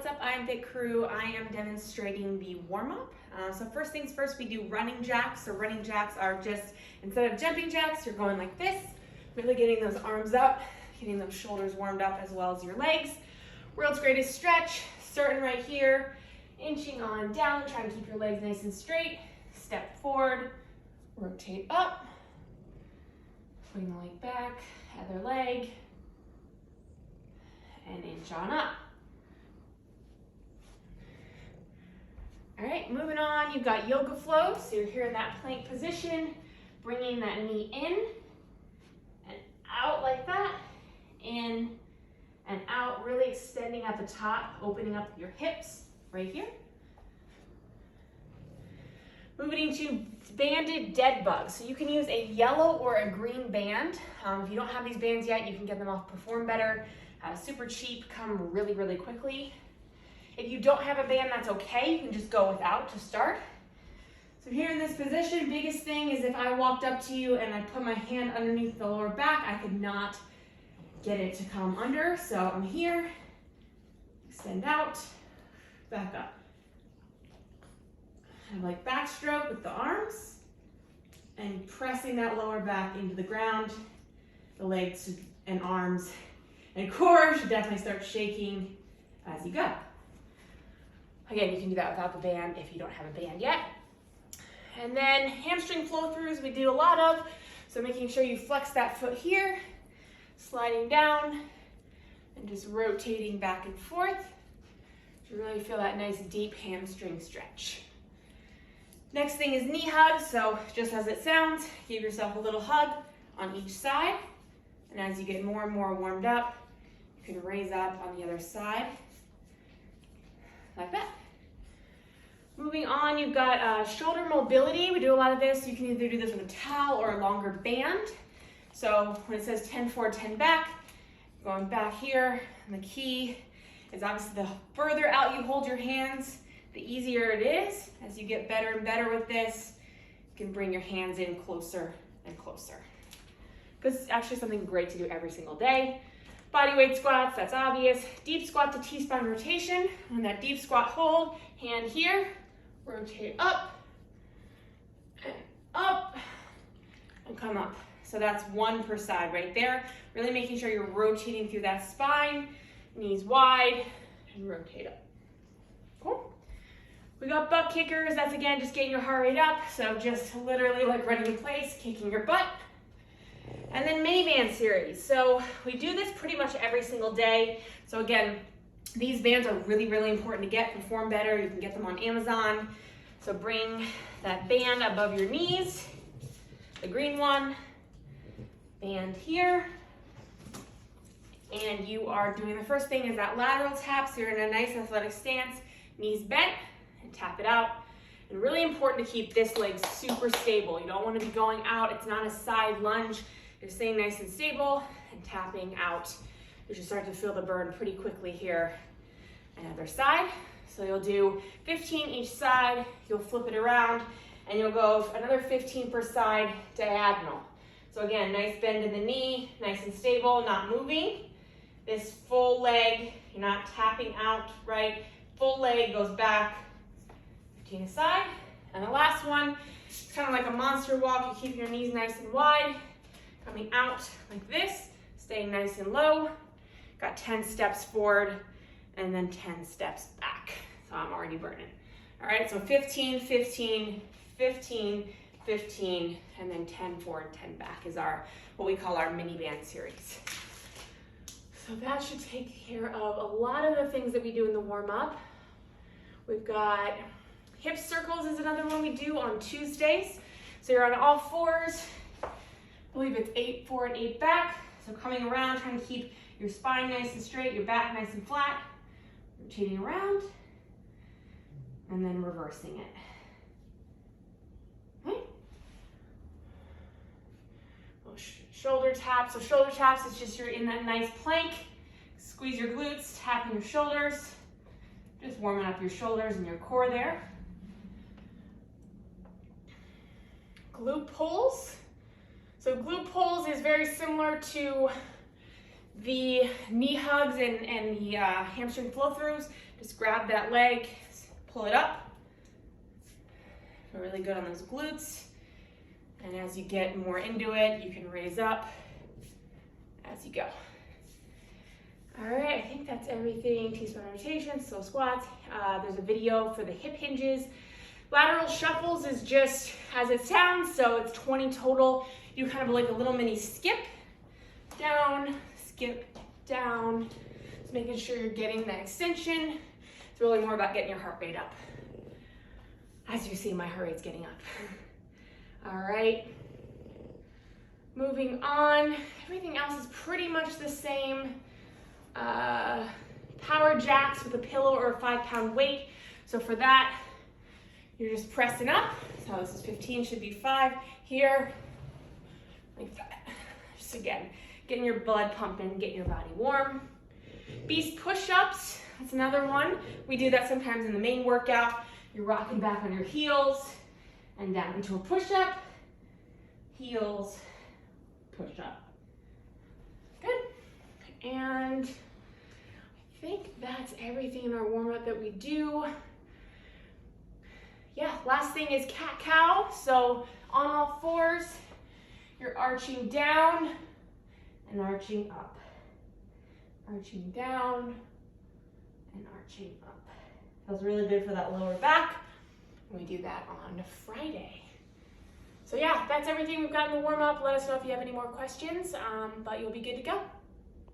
what's up? I am Big Crew. I am demonstrating the warm-up. So first things first, we do running jacks. So running jacks are just, instead of jumping jacks, you're going like this, really getting those arms up, getting those shoulders warmed up as well as your legs. World's greatest stretch, starting right here, inching on down, trying to keep your legs nice and straight. Step forward, rotate up, bring the leg back, other leg, and inch on up. All right, moving on, you've got yoga flow. So you're here in that plank position, bringing that knee in and out like that, in and out, really extending at the top, opening up your hips right here. Moving into banded dead bugs. So you can use a yellow or a green band. If you don't have these bands yet, you can get them off Perform Better. Super cheap, come really, really quickly. If you don't have a band, that's okay. You can just go without to start. So here in this position, biggest thing is if I walked up to you and I put my hand underneath the lower back, I could not get it to come under. So I'm here, extend out, back up. Kind of like backstroke with the arms and pressing that lower back into the ground. The legs and arms and core should definitely start shaking as you go. Again, you can do that without the band if you don't have a band yet. And then hamstring flow-throughs we do a lot of. So making sure you flex that foot here, sliding down, and just rotating back and forth to really feel that nice deep hamstring stretch. Next thing is knee hugs. So just as it sounds, give yourself a little hug on each side. And as you get more and more warmed up, you can raise up on the other side like that. Moving on, you've got shoulder mobility. We do a lot of this. You can either do this with a towel or a longer band. So when it says 10 forward, 10 back, going back here, and the key is obviously the further out you hold your hands, the easier it is. As you get better and better with this, you can bring your hands in closer and closer. This is actually something great to do every single day. Body weight squats, that's obvious. Deep squat to T-spine rotation. On that deep squat hold, hand here, rotate up, and come up. So that's one per side right there. Really making sure you're rotating through that spine, knees wide, and rotate up. Cool. We got butt kickers. That's again, just getting your heart rate up. So just literally like running in place, kicking your butt. And then mini band series. So we do this pretty much every single day. So again, these bands are really, really important to get. Perform Better, you can get them on Amazon. So bring that band above your knees, the green one, band here. And you are doing, the first thing is that lateral tap. So you're in a nice athletic stance, knees bent, and tap it out. And really important to keep this leg super stable. You don't want to be going out. It's not a side lunge. You're staying nice and stable and tapping out. You should start to feel the burn pretty quickly here. Another side. So you'll do 15 each side. You'll flip it around and you'll go another 15 per side diagonal. So again, nice bend in the knee, nice and stable, not moving. This full leg, you're not tapping out, right? Full leg goes back, 15 aside. And the last one, it's kind of like a monster walk. You keep your knees nice and wide. Coming out like this, staying nice and low. Got 10 steps forward and then 10 steps back. So I'm already burning. All right, so 15, 15, 15, 15, and then 10 forward, 10 back is our, what we call our mini band series. So that should take care of a lot of the things that we do in the warm up. We've got hip circles is another one we do on Tuesdays. So you're on all fours. I believe it's 8 forward, 8 back. So coming around, trying to keep your spine nice and straight, your back nice and flat. Rotating around, and then reversing it. Okay. Shoulder taps. So shoulder taps is just you're in that nice plank. Squeeze your glutes, tapping your shoulders. Just warming up your shoulders and your core there. Glute pulls. So glute pulls is very similar to the knee hugs and the hamstring flow throughs. Just grab that leg, pull it up. Feel really good on those glutes. And as you get more into it, you can raise up as you go. All right, I think that's everything. T-spine rotations, slow squats. There's a video for the hip hinges. Lateral shuffles is just as it sounds, so it's 20 total. You kind of like a little mini skip down, just making sure you're getting that extension. It's really more about getting your heart rate up. As you see, my heart rate's getting up. All right, moving on. Everything else is pretty much the same. Power jacks with a pillow or a 5-pound weight. So for that, you're just pressing up. So this is 15, should be 5 here, like that. Just again, getting your blood pumping, getting your body warm. Beast push-ups, that's another one. We do that sometimes in the main workout. You're rocking back on your heels and down into a push-up, heels, push-up. Good. And I think that's everything in our warm-up that we do. Yeah, last thing is cat-cow. So on all fours, you're arching down and arching up. Arching down and arching up. Feels really good for that lower back. And we do that on Friday. So yeah, that's everything we've got in the warm-up. Let us know if you have any more questions, but you'll be good to go.